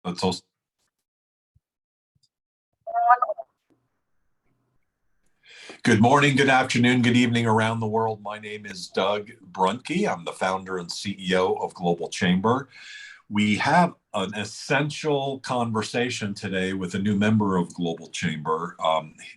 Let's also, good morning, good afternoon, good evening around the world. My name is Doug Brunke. I'm the founder and CEO of Global Chamber. We have an essential conversation today with a new member of Global Chamber.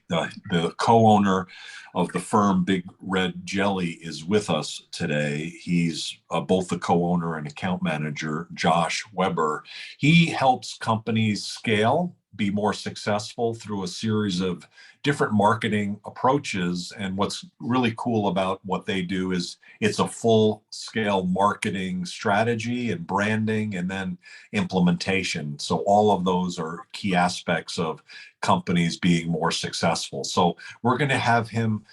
The co-owner of the firm Big Red Jelly is with us today. He's both the co-owner and account manager, Josh Weber. He helps companies scale, be more successful through a series of different marketing approaches. And what's really cool about what they do is it's a full scale marketing strategy and branding and then implementation. So all of those are key aspects of companies being more successful. So we're going to have him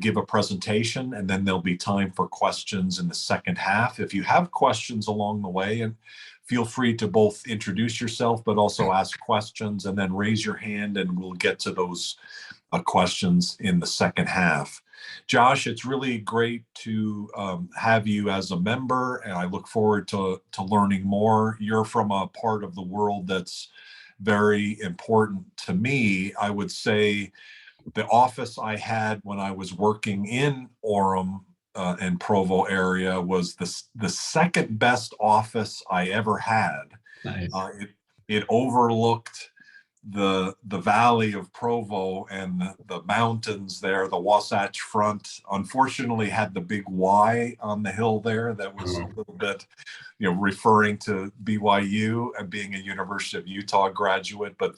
give a presentation, and then there'll be time for questions in the second half. If you have questions along the way, and feel free to both introduce yourself, but also ask questions, and then raise your hand, and we'll get to those questions in the second half. Josh, it's really great to have you as a member, and I look forward to learning more. You're from a part of the world that's very important to me. I would say the office I had when I was working in Orem and Provo area was the second best office I ever had. Nice. It overlooked the valley of Provo and the mountains there. The Wasatch Front unfortunately had the big Y on the hill there that was a little bit, referring to BYU and being a University of Utah graduate, but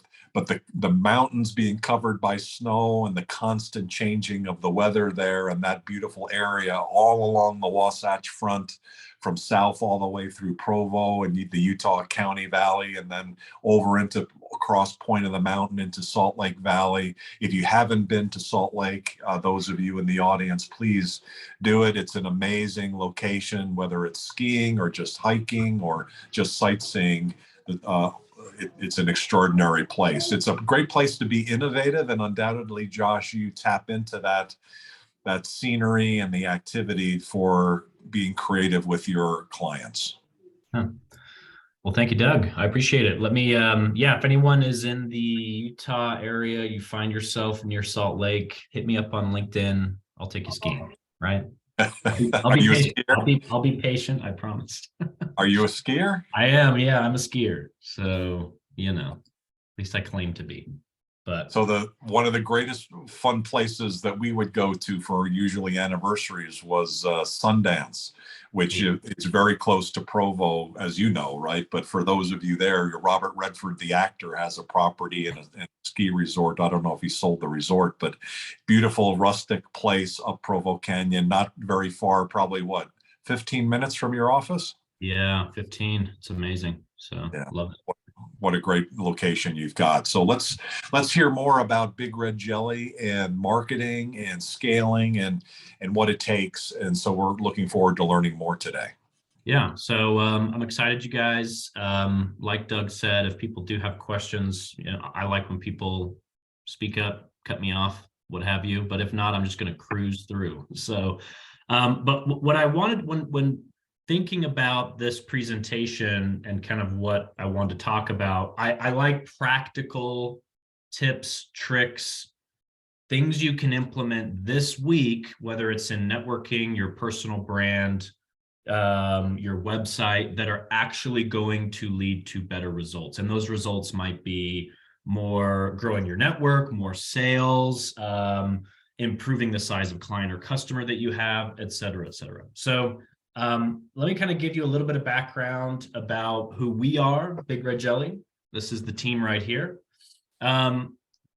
the mountains being covered by snow and the constant changing of the weather there, and that beautiful area all along the Wasatch Front from south all the way through Provo and the Utah County Valley, and then over into across Point of the Mountain into Salt Lake Valley. If you haven't been to Salt Lake, those of you in the audience, please do it. It's an amazing location, whether it's skiing or just hiking or just sightseeing. It's an extraordinary place. It's a great place to be innovative, and undoubtedly, Josh, you tap into that scenery and the activity for being creative with your clients. Huh. Well, thank you, Doug. I appreciate it. Let me, if anyone is in the Utah area, you find yourself near Salt Lake, hit me up on LinkedIn. I'll take you skiing, right? I'll be patient. I'll be patient, I promise. Are you a skier? I am, yeah, I'm a skier. So, at least I claim to be. But so one of the greatest fun places that we would go to for usually anniversaries was Sundance, which is very close to Provo, as you know, right? But for those of you there, Robert Redford, the actor, has a property and a ski resort. I don't know if he sold the resort, but beautiful rustic place up Provo Canyon, not very far, probably 15 minutes from your office? Yeah, 15. It's amazing. So yeah. Love it. What a great location you've got. So let's hear more about Big Red Jelly and marketing and scaling and what it takes. And so we're looking forward to learning more today. Yeah, so I'm excited, you guys. Like Doug said, if people do have questions, I like when people speak up, cut me off, what have you. But if not, I'm just going to cruise through. So, but what I wanted when thinking about this presentation and kind of what I wanted to talk about, I like practical tips, tricks, things you can implement this week, whether it's in networking, your personal brand, your website, that are actually going to lead to better results. And those results might be more growing your network, more sales, improving the size of client or customer that you have, et cetera, et cetera. So let me kind of give you a little bit of background about who we are, Big Red Jelly. This is the team right here.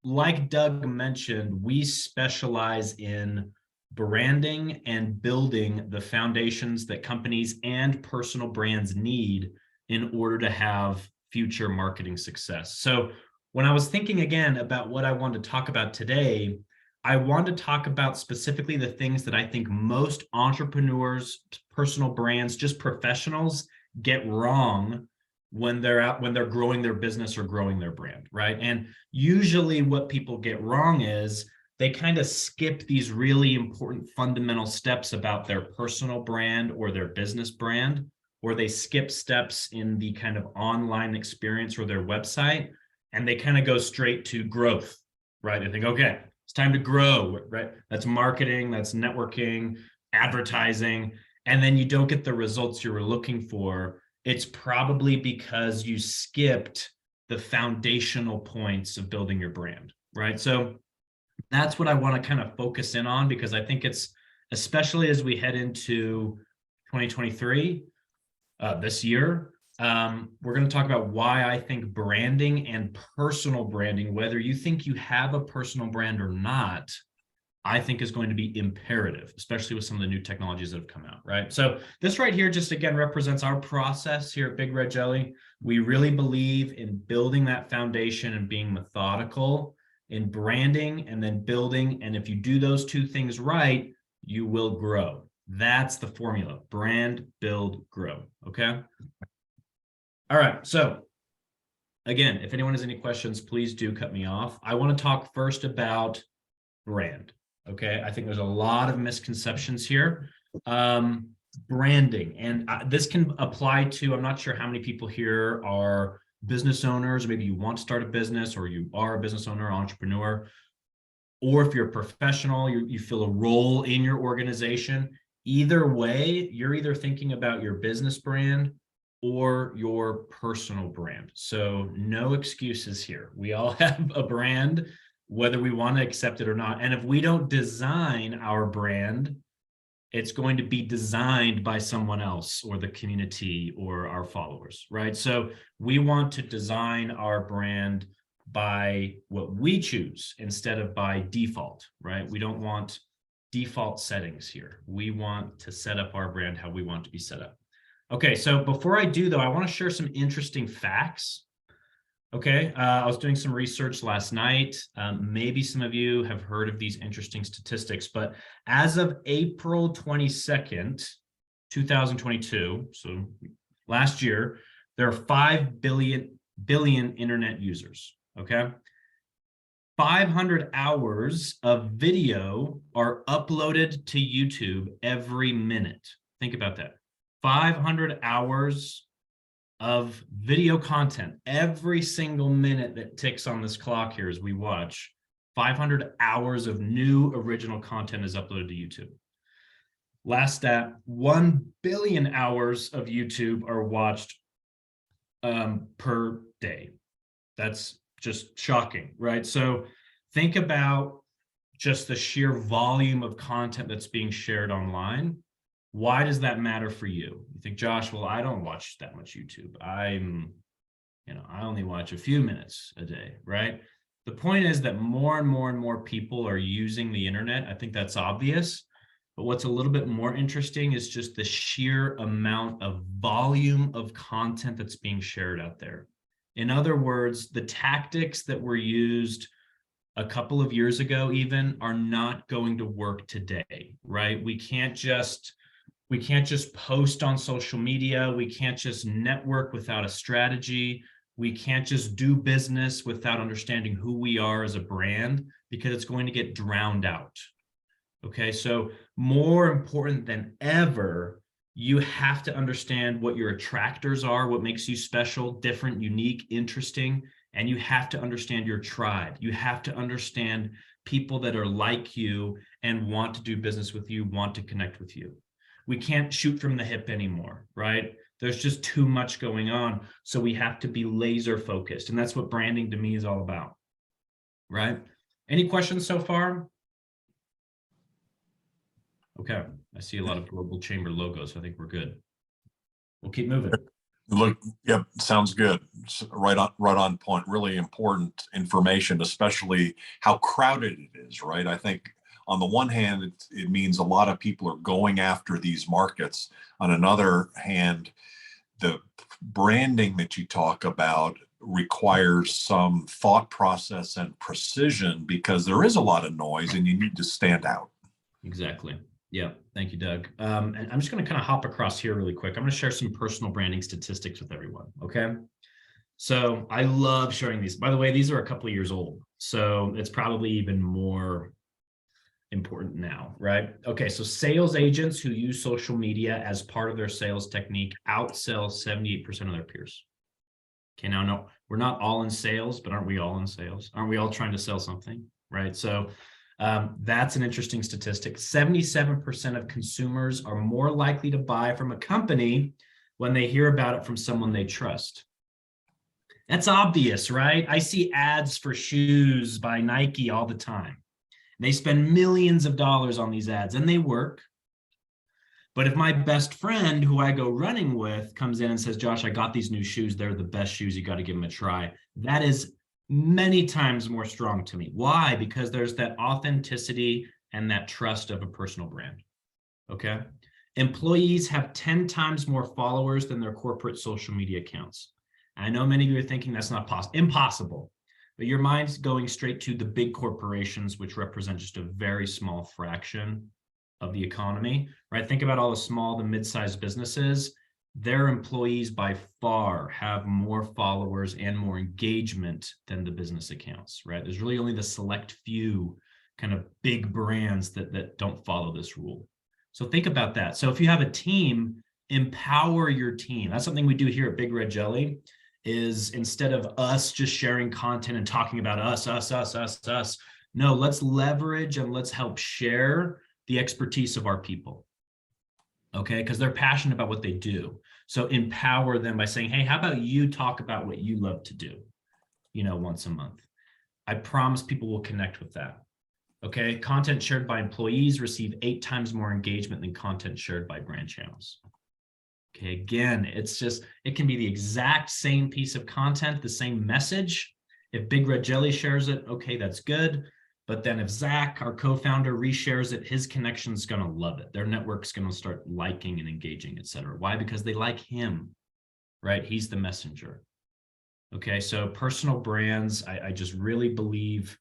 Like Doug mentioned, we specialize in branding and building the foundations that companies and personal brands need in order to have future marketing success. So when I was thinking again about what I wanted to talk about today, I want to talk about specifically the things that I think most entrepreneurs, personal brands, just professionals get wrong when they're growing their business or growing their brand, right? And usually what people get wrong is they kind of skip these really important fundamental steps about their personal brand or their business brand or they skip steps in the kind of online experience or their website, and they kind of go straight to growth, right? They think, okay, it's time to grow, right? That's marketing, that's networking, advertising, and then you don't get the results you were looking for. It's probably because you skipped the foundational points of building your brand, right? So that's what I want to kind of focus in on, because I think it's, especially as we head into 2023, this year, we're going to talk about why I think branding and personal branding, whether you think you have a personal brand or not, I think is going to be imperative, especially with some of the new technologies that have come out, right? So this right here just, again, represents our process here at Big Red Jelly. We really believe in building that foundation and being methodical in branding and then building. And if you do those two things right, you will grow. That's the formula: brand, build, grow. Okay. All right. So again, if anyone has any questions, please do cut me off. I want to talk first about brand. Okay. I think there's a lot of misconceptions here. Branding, and this can apply to, I'm not sure how many people here are business owners. Maybe you want to start a business, or you are a business owner, entrepreneur, or if you're a professional, you fill a role in your organization. Either way, you're either thinking about your business brand or your personal brand. So no excuses here. We all have a brand, whether we want to accept it or not. And if we don't design our brand, it's going to be designed by someone else or the community or our followers, right? So we want to design our brand by what we choose instead of by default, right? We don't want default settings here. We want to set up our brand how we want to be set up. Okay, so before I do though, I want to share some interesting facts. Okay, I was doing some research last night. Maybe some of you have heard of these interesting statistics, but as of April 22nd, 2022, so last year, there are 5 billion internet users, okay? 500 hours of video are uploaded to YouTube every minute. Think about that. 500 hours of video content every single minute that ticks on this clock here as we watch. 500 hours of new original content is uploaded to YouTube. Last stat, 1 billion hours of YouTube are watched per day. That's just shocking, right? So think about just the sheer volume of content that's being shared online. Why does that matter for you? You think, Josh, well, I don't watch that much YouTube. I only watch a few minutes a day, right? The point is that more and more and more people are using the internet. I think that's obvious. But what's a little bit more interesting is just the sheer amount of volume of content that's being shared out there. In other words, the tactics that were used a couple of years ago even are not going to work today, right? We can't just post on social media. We can't just network without a strategy. We can't just do business without understanding who we are as a brand, because it's going to get drowned out. Okay, so more important than ever, you have to understand what your attractors are, what makes you special, different, unique, interesting, and you have to understand your tribe. You have to understand people that are like you and want to do business with you, want to connect with you. We can't shoot from the hip anymore, right? There's just too much going on. So we have to be laser focused. And that's what branding to me is all about, right? Any questions so far? Okay, I see a lot of Global Chamber logos. So I think we're good. We'll keep moving. Look, yep, sounds good. Right on point. Really important information, especially how crowded it is, right? I think on the one hand, it means a lot of people are going after these markets. On another hand, the branding that you talk about requires some thought process and precision, because there is a lot of noise and you need to stand out. Exactly. Yeah. Thank you, Doug. And I'm just going to kind of hop across here really quick. I'm going to share some personal branding statistics with everyone. Okay. So I love sharing these. By the way, these are a couple of years old, so it's probably even more important now, right? Okay, so sales agents who use social media as part of their sales technique outsell 78% of their peers. Okay, now, no, we're not all in sales, but aren't we all in sales? Aren't we all trying to sell something, right? So that's an interesting statistic. 77% of consumers are more likely to buy from a company when they hear about it from someone they trust. That's obvious, right? I see ads for shoes by Nike all the time. They spend millions of dollars on these ads and they work. But if my best friend who I go running with comes in and says, Josh, I got these new shoes. They're the best shoes. You got to give them a try. That is many times more strong to me. Why? Because there's that authenticity and that trust of a personal brand. Okay. Employees have 10 times more followers than their corporate social media accounts. I know many of you are thinking that's not possible, impossible, but your mind's going straight to the big corporations, which represent just a very small fraction of the economy, right? Think about all the small to mid-sized businesses. Their employees by far have more followers and more engagement than the business accounts, right? There's really only the select few kind of big brands that don't follow this rule. So think about that. So if you have a team, empower your team. That's something we do here at Big Red Jelly, is instead of us just sharing content and talking about us, no, let's leverage and let's help share the expertise of our people. Okay, because they're passionate about what they do. So empower them by saying, hey, how about you talk about what you love to do, once a month. I promise people will connect with that. Okay, content shared by employees receive 8 times more engagement than content shared by brand channels. Okay, again, it can be the exact same piece of content, the same message. If Big Red Jelly shares it, okay, that's good. But then if Zach, our co-founder, reshares it, his connection's going to love it. Their network's going to start liking and engaging, et cetera. Why? Because they like him, right? He's the messenger. Okay, so personal brands, I just really believe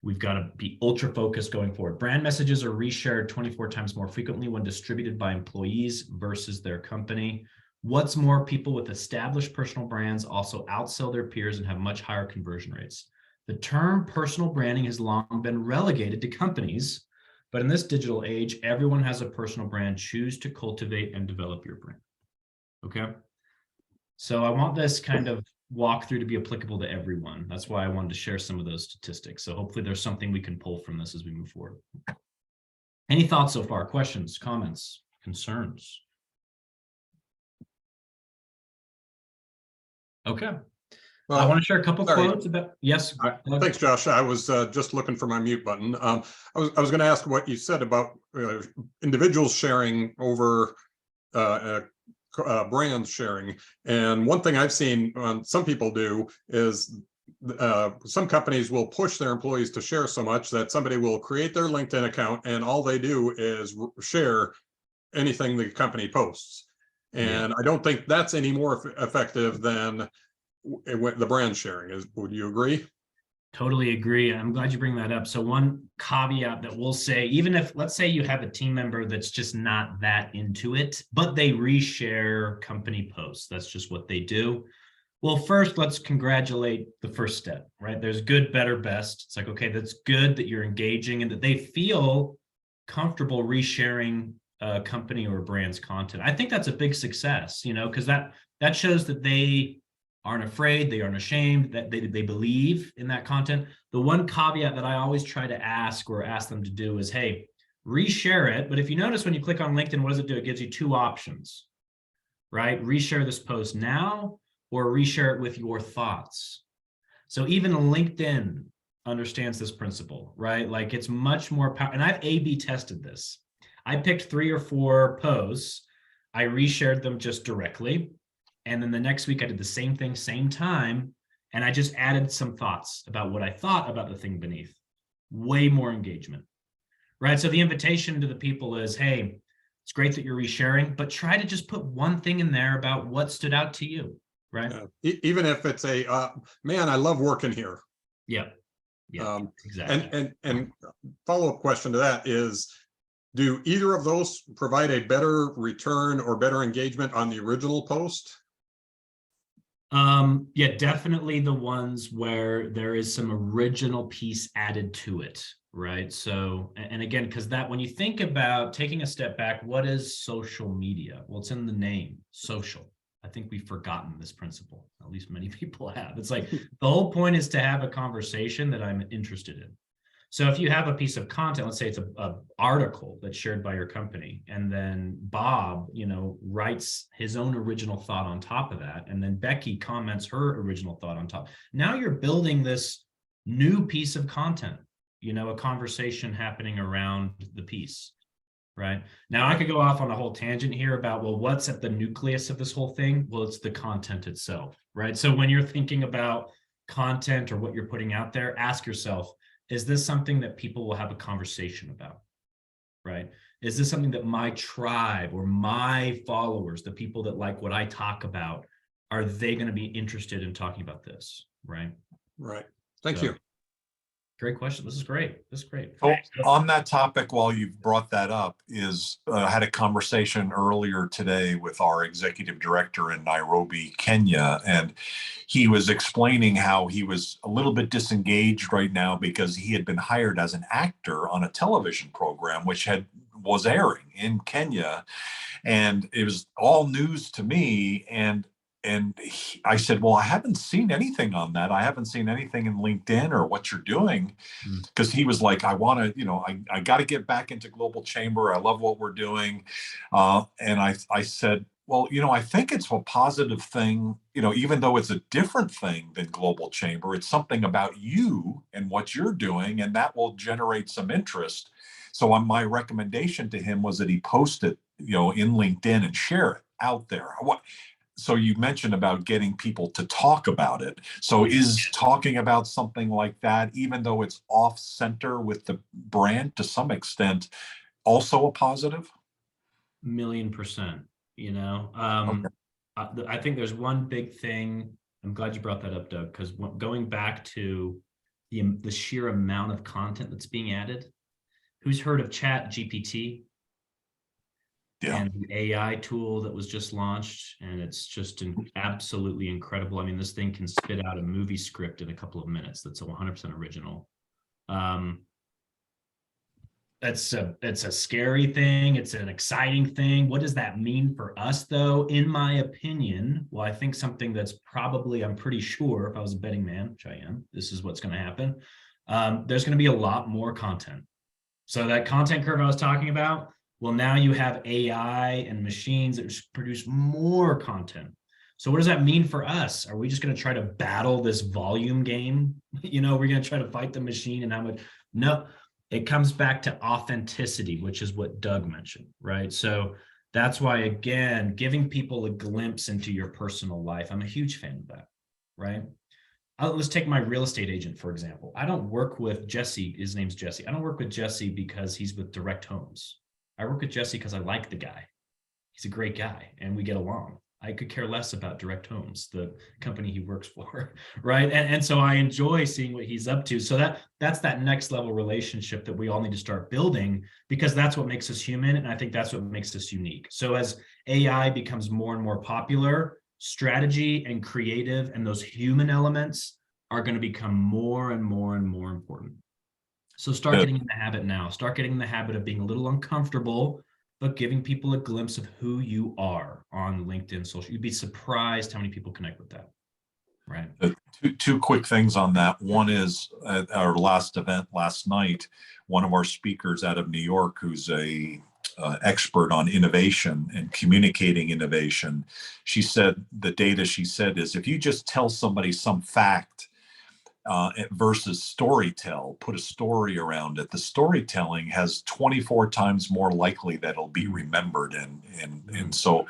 we've got to be ultra focused going forward. Brand messages are reshared 24 times more frequently when distributed by employees versus their company. What's more, people with established personal brands also outsell their peers and have much higher conversion rates. The term personal branding has long been relegated to companies, but in this digital age, everyone has a personal brand. Choose to cultivate and develop your brand. Okay. So I want this kind of walkthrough to be applicable to everyone. That's why I wanted to share some of those statistics. So hopefully there's something we can pull from this as we move forward. Any thoughts so far? Questions, comments, concerns? Okay. Well, I want to share a couple quotes about. Yes. Thanks, Josh. I was just looking for my mute button. I was going to ask what you said about individuals sharing over brands sharing. And one thing I've seen some people do is some companies will push their employees to share so much that somebody will create their LinkedIn account and all they do is share anything the company posts. And I don't think that's any more effective than the brand sharing. Would you agree? Totally agree. I'm glad you bring that up. So one caveat that we'll say, even if, let's say you have a team member that's just not that into it, but they reshare company posts. That's just what they do. Well, first, let's congratulate the first step, right? There's good, better, best. It's like, okay, that's good that you're engaging and that they feel comfortable resharing a company or brand's content. I think that's a big success, because that shows that they aren't afraid, they aren't ashamed, that they believe in that content. The one caveat that I always try to ask them to do is, hey, reshare it. But if you notice when you click on LinkedIn, what does it do? It gives you 2 options, right? Reshare this post now or reshare it with your thoughts. So even LinkedIn understands this principle, right? Like it's much more powerful. And I've A/B tested this. I picked 3 or 4 posts. I reshared them just directly. And then the next week I did the same thing, same time. And I just added some thoughts about what I thought about the thing beneath. Way more engagement, right? So the invitation to the people is, hey, it's great that you're resharing, but try to just put one thing in there about what stood out to you, right? Even if it's a, man, I love working here. Yeah, exactly. And follow-up question to that is, do either of those provide a better return or better engagement on the original post? Yeah, definitely the ones where there is some original piece added to it, right? So, and again, because that when you think about taking a step back, what is social media? Well, it's in the name, social. I think we've forgotten this principle. At least many people have. It's like the whole point is to have a conversation that I'm interested in. So if you have a piece of content, let's say it's a article that's shared by your company, and then Bob, writes his own original thought on top of that, and then Becky comments her original thought on top. Now you're building this new piece of content, a conversation happening around the piece, right? Now I could go off on a whole tangent here about, well, what's at the nucleus of this whole thing? Well, it's the content itself, right? So when you're thinking about content or what you're putting out there, ask yourself, is this something that people will have a conversation about, right? Is this something that my tribe or my followers, the people that like what I talk about, are they going to be interested in talking about this, right? Right. Thank you. Great question. This is great. This is great. Well, on that topic, while you've brought that up, I had a conversation earlier today with our executive director in Nairobi, Kenya, and he was explaining how he was a little bit disengaged right now because he had been hired as an actor on a television program which was airing in Kenya, and it was all news to me. I said, well, I haven't seen anything on that. I haven't seen anything in LinkedIn or what you're doing. Because he was like, I want to, I got to get back into Global Chamber. I love what we're doing. And I said, well, I think it's a positive thing, even though it's a different thing than Global Chamber, it's something about you and what you're doing, and that will generate some interest. So my recommendation to him was that he post it, in LinkedIn and share it out there. So you mentioned about getting people to talk about it. So is talking about something like that, even though it's off center with the brand to some extent, also a positive? 1,000,000%, Okay. I think there's one big thing. I'm glad you brought that up, Doug, because going back to the sheer amount of content that's being added, who's heard of Chat GPT? Yeah. And the AI tool that was just launched, and it's just absolutely incredible. I mean, this thing can spit out a movie script in a couple of minutes that's 100% original. It's a scary thing. It's an exciting thing. What does that mean for us, though? In my opinion, well, I think something that's probably, I'm pretty sure, if I was a betting man, which I am, this is what's going to happen. There's going to be a lot more content. So that content curve I was talking about, well, now you have AI and machines that produce more content. So what does that mean for us? Are we just going to try to battle this volume game? We're going to try to fight the machine and how much? No, it comes back to authenticity, which is what Doug mentioned, right? So that's why, again, giving people a glimpse into your personal life, I'm a huge fan of that, right? Let's take my real estate agent, for example. I don't work with Jesse. His name's Jesse. I don't work with Jesse because he's with Direct Homes. I work with Jesse because I like the guy. He's a great guy and we get along. I could care less about Direct Homes, the company he works for, right? And so I enjoy seeing what he's up to. So that's that next level relationship that we all need to start building, because that's what makes us human. And I think that's what makes us unique. So as AI becomes more and more popular, strategy and creative and those human elements are going to become more and more and more important. So start getting in the habit now. Start getting in the habit of being a little uncomfortable, but giving people a glimpse of who you are on LinkedIn social. You'd be surprised how many people connect with that. Right. Two quick things on that. One is at our last event last night, one of our speakers out of New York, who's a expert on innovation and communicating innovation, she said the data she said is if you just tell somebody some fact versus storytell, put a story around it, the storytelling has 24 times more likely that it'll be remembered. And so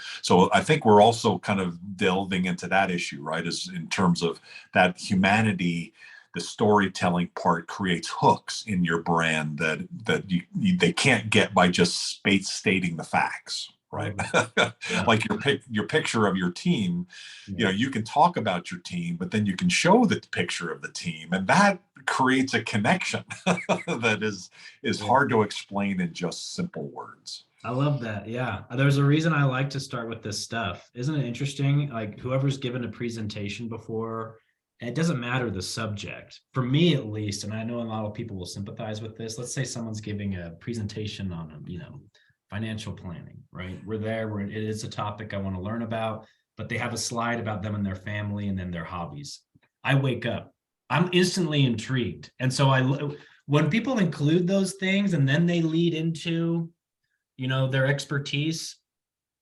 I think we're also kind of delving into that issue, right? Is in terms of that humanity, the storytelling part creates hooks in your brand that they can't get by just stating the facts. Right. Yeah. Like your picture of your team, you can talk about your team, but then you can show the picture of the team, and that creates a connection that is hard to explain in just simple words. I love that. Yeah. There's a reason I like to start with this stuff. Isn't it interesting? Like whoever's given a presentation before, and it doesn't matter the subject, for me at least, and I know a lot of people will sympathize with this. Let's say someone's giving a presentation on, financial planning, right? It is a topic I want to learn about, but they have a slide about them and their family and then their hobbies. I wake up, I'm instantly intrigued. And so when people include those things and then they lead into their expertise,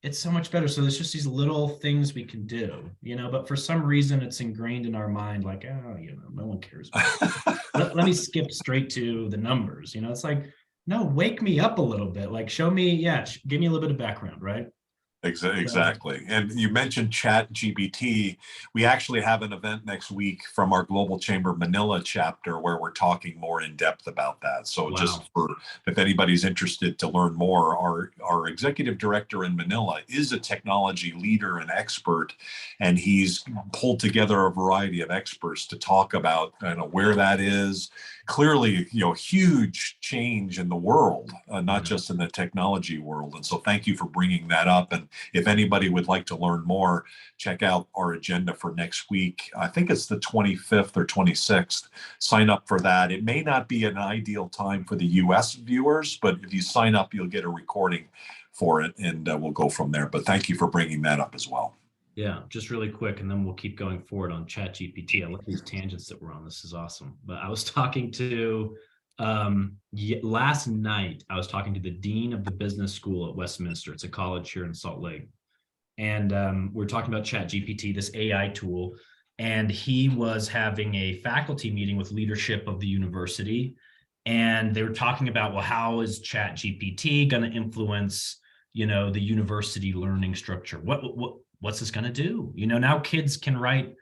it's so much better. So there's just these little things we can do, but for some reason it's ingrained in our mind, like, oh, no one cares let me skip straight to the numbers. It's like, no, wake me up a little bit, like show me, give me a little bit of background, right? Exactly. And you mentioned Chat GPT. We actually have an event next week from our Global Chamber Manila chapter where we're talking more in depth about that. So just for if anybody's interested to learn more, our executive director in Manila is a technology leader and expert, and he's pulled together a variety of experts to talk about where that is. Clearly, huge change in the world, not just in the technology world. And so thank you for bringing that up. And if anybody would like to learn more, check out our agenda for next week. I think it's the 25th or 26th. Sign up for that. It may not be an ideal time for the US viewers, but if you sign up, you'll get a recording for it, and we'll go from there. But thank you for bringing that up as well. Yeah, just really quick, and then we'll keep going forward on Chat GPT. I love these tangents that we're on. This is awesome. But I was talking to last night, I was talking to the dean of the business school at Westminster. It's a college here in Salt Lake. And we're talking about Chat GPT, this AI tool. And he was having a faculty meeting with leadership of the university. And they were talking about, well, how is Chat GPT going to influence, the university learning structure? What's this going to do? Now kids can write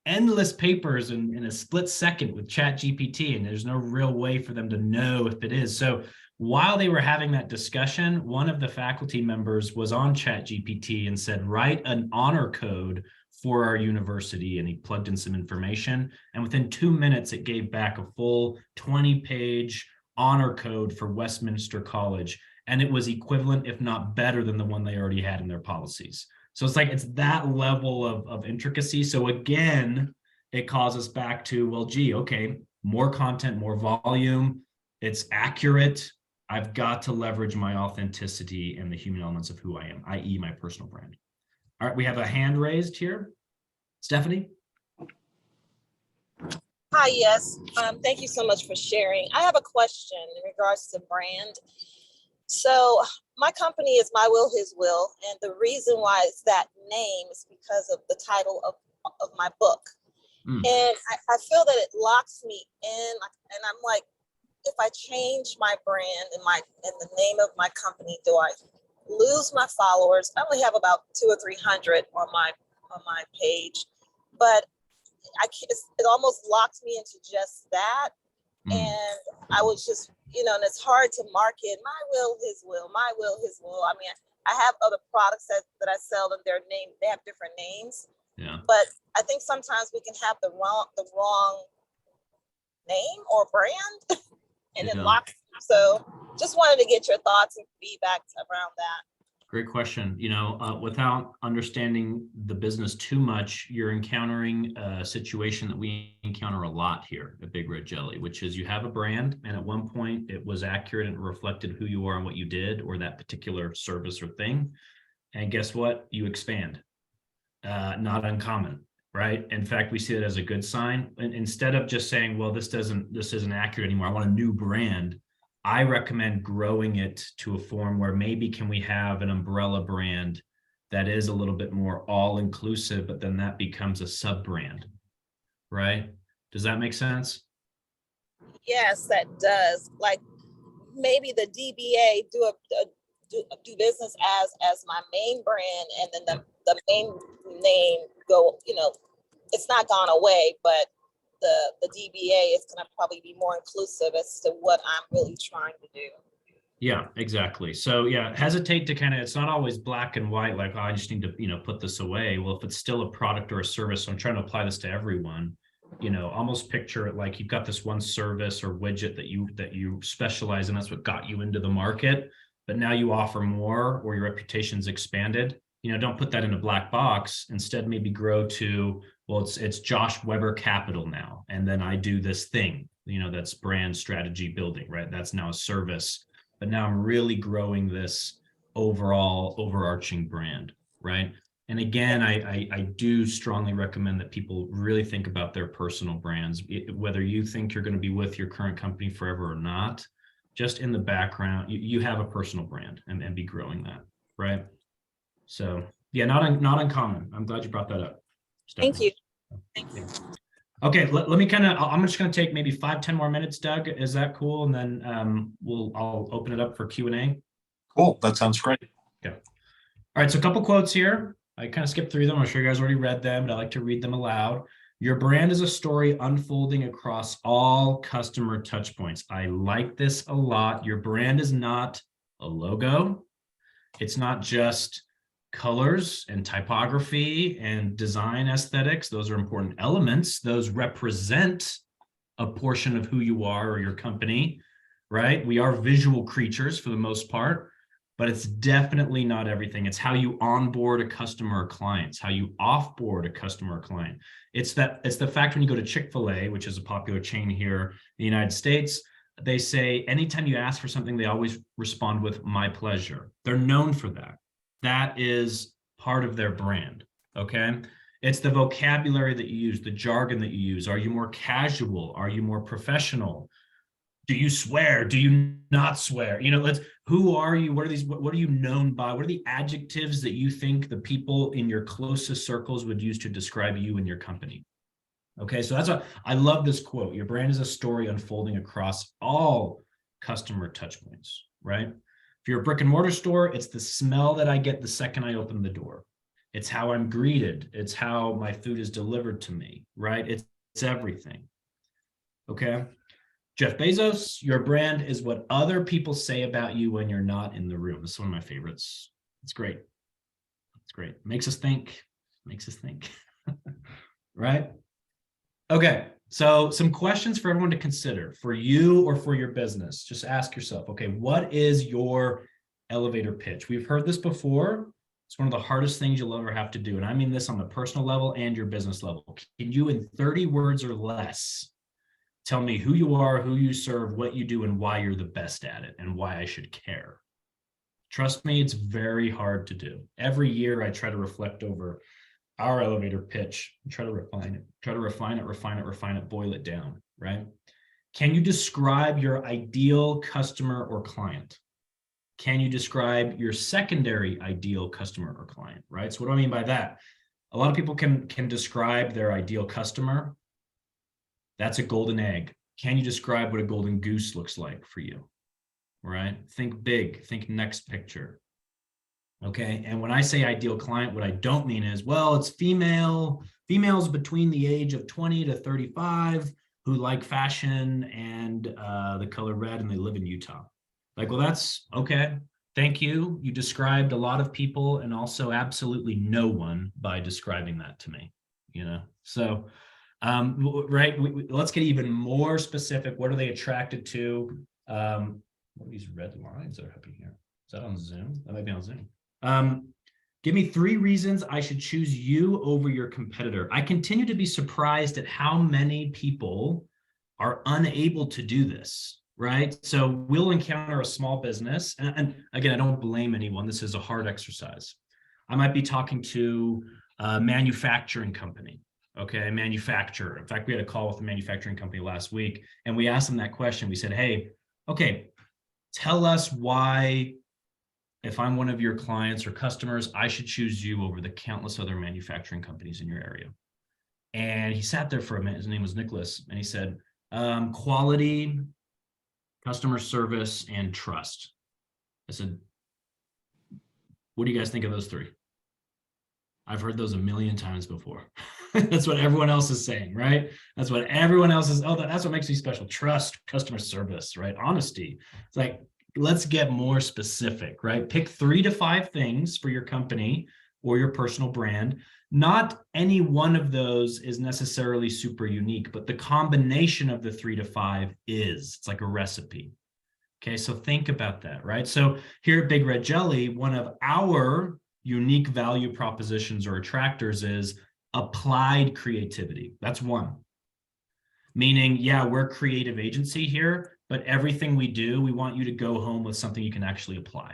endless papers in a split second with Chat GPT, and there's no real way for them to know if it is. So while they were having that discussion, one of the faculty members was on Chat GPT and said, write an honor code for our university. And he plugged in some information. And within 2 minutes, it gave back a full 20-page honor code for Westminster College. And it was equivalent, if not better, than the one they already had in their policies. So it's like, it's that level of intricacy. So again, it calls us back to, well, gee, okay, more content, more volume. It's accurate. I've got to leverage my authenticity and the human elements of who I am, i.e. my personal brand. All right, we have a hand raised here. Stephanie? Hi, yes. Thank you so much for sharing. I have a question in regards to brand. So my company is My Will, His Will. And the reason why it's that name is because of the title of my book. And I feel that it locks me in. And I'm like, if I change my brand and the name of my company, do I lose my followers? I only have about 200 or 300 on my page, but it almost locked me into just that. And I was just, and it's hard to market My Will, His Will, My Will, His Will. I mean, I have other products that I sell and they have different names. Yeah. But I think sometimes we can have the wrong name or brand and it locks. So just wanted to get your thoughts and feedback around that. Great question. Without understanding the business too much, you're encountering a situation that we encounter a lot here at Big Red Jelly, which is you have a brand, and at one point it was accurate and reflected who you are and what you did or that particular service or thing. And guess what? You expand. Not uncommon, right? In fact, we see it as a good sign. And instead of just saying, well, this isn't accurate anymore, I want a new brand, I recommend growing it to a form where maybe can we have an umbrella brand that is a little bit more all-inclusive, but then that becomes a sub-brand, right? Does that make sense? Yes, that does. Like maybe the DBA do business as my main brand, and then the main name go, it's not gone away, but the DBA is going to probably be more inclusive as to what I'm really trying to do. Yeah, exactly. So hesitate to it's not always black and white, like, oh, I just need to, put this away. Well, if it's still a product or a service, so I'm trying to apply this to everyone, almost picture it like you've got this one service or widget that you specialize in. That's what got you into the market. but now you offer more or your reputation's expanded, don't put that in a black box. Instead, maybe grow to, well, it's Josh Weber Capital now. And then I do this thing, that's brand strategy building, right? That's now a service, but now I'm really growing this overall overarching brand, right? And again, I do strongly recommend that people really think about their personal brands, whether you think you're going to be with your current company forever or not. Just in the background, you have a personal brand and be growing that, right? So yeah, not uncommon. I'm glad you brought that up. Thank you. Yeah. Okay, let me I'm just going to take maybe 5-10 more minutes, Doug. Is that cool? And then I'll open it up for Q&A. Cool. That sounds great. Okay. All right, so a couple quotes here. I kind of skipped through them. I'm sure you guys already read them, but I like to read them aloud. Your brand is a story unfolding across all customer touch points. I like this a lot. Your brand is not a logo. It's not just colors and typography and design aesthetics. Those are important elements. Those represent a portion of who you are or your company, right? We are visual creatures for the most part, but it's definitely not everything. It's how you onboard a customer or clients, how you offboard a customer or client. It's the fact when you go to Chick-fil-A, which is a popular chain here in the United States, they say anytime you ask for something, they always respond with "my pleasure." They're known for that. That is part of their brand, okay? It's the vocabulary that you use, the jargon that you use. Are you more casual? Are you more professional? Do you swear? Do you not swear? Who are you? What are you known by? What are the adjectives that you think the people in your closest circles would use to describe you and your company? Okay, so that's what I love this quote. Your brand is a story unfolding across all customer touch points, right? If you're a brick and mortar store, it's the smell that I get the second I open the door. It's how I'm greeted. It's how my food is delivered to me, right? It's everything. Okay. Jeff Bezos, your brand is what other people say about you when you're not in the room. This is one of my favorites. It's great. It's great. Makes us think. Right? Okay. So some questions for everyone to consider for you or for your business. Just ask yourself, okay, what is your elevator pitch? We've heard this before. It's one of the hardest things you'll ever have to do. And I mean this on the personal level and your business level. Can you, in 30 words or less, tell me who you are, who you serve, what you do, and why you're the best at it, and why I should care? Trust me, it's very hard to do. Every year I try to reflect over our elevator pitch and try to refine it, boil it down, right? Can you describe your ideal customer or client? Can you describe your secondary ideal customer or client, right? So what do I mean by that? A lot of people can describe their ideal customer. That's a golden egg. Can you describe what a golden goose looks like for you, right? Think big, think next picture. Okay, and when I say ideal client, what I don't mean is, well, it's females between the age of 20 to 35 who like fashion and the color red, and they live in Utah. Like, well, that's okay. Thank you. You described a lot of people and also absolutely no one by describing that to me, So, right, let's get even more specific. What are they attracted to? What are these red lines that are up here? Is that on Zoom? That might be on Zoom. Give me 3 reasons I should choose you over your competitor. I continue to be surprised at how many people are unable to do this, right? So we'll encounter a small business, and again, I don't blame anyone. This is a hard exercise. I might be talking to a manufacturing company, okay, manufacturer. In fact, we had a call with a manufacturing company last week, and we asked them that question. We said, hey, okay, tell us why, if I'm one of your clients or customers, I should choose you over the countless other manufacturing companies in your area. And he sat there for a minute. His name was Nicholas. And he said, quality, customer service, and trust. I said, what do you guys think of those 3? I've heard those a million times before. That's what everyone else is saying, right? That's what everyone else is. Oh, that's what makes me special. Trust, customer service, right? Honesty. It's like, let's get more specific, right? Pick 3 to 5 things for your company or your personal brand. Not any one of those is necessarily super unique, but the combination of the 3 to 5 is. It's like a recipe. Okay, so think about that, right? So here at Big Red Jelly, one of our unique value propositions or attractors is applied creativity. That's one. Meaning, yeah, we're a creative agency here, but everything we do, we want you to go home with something you can actually apply.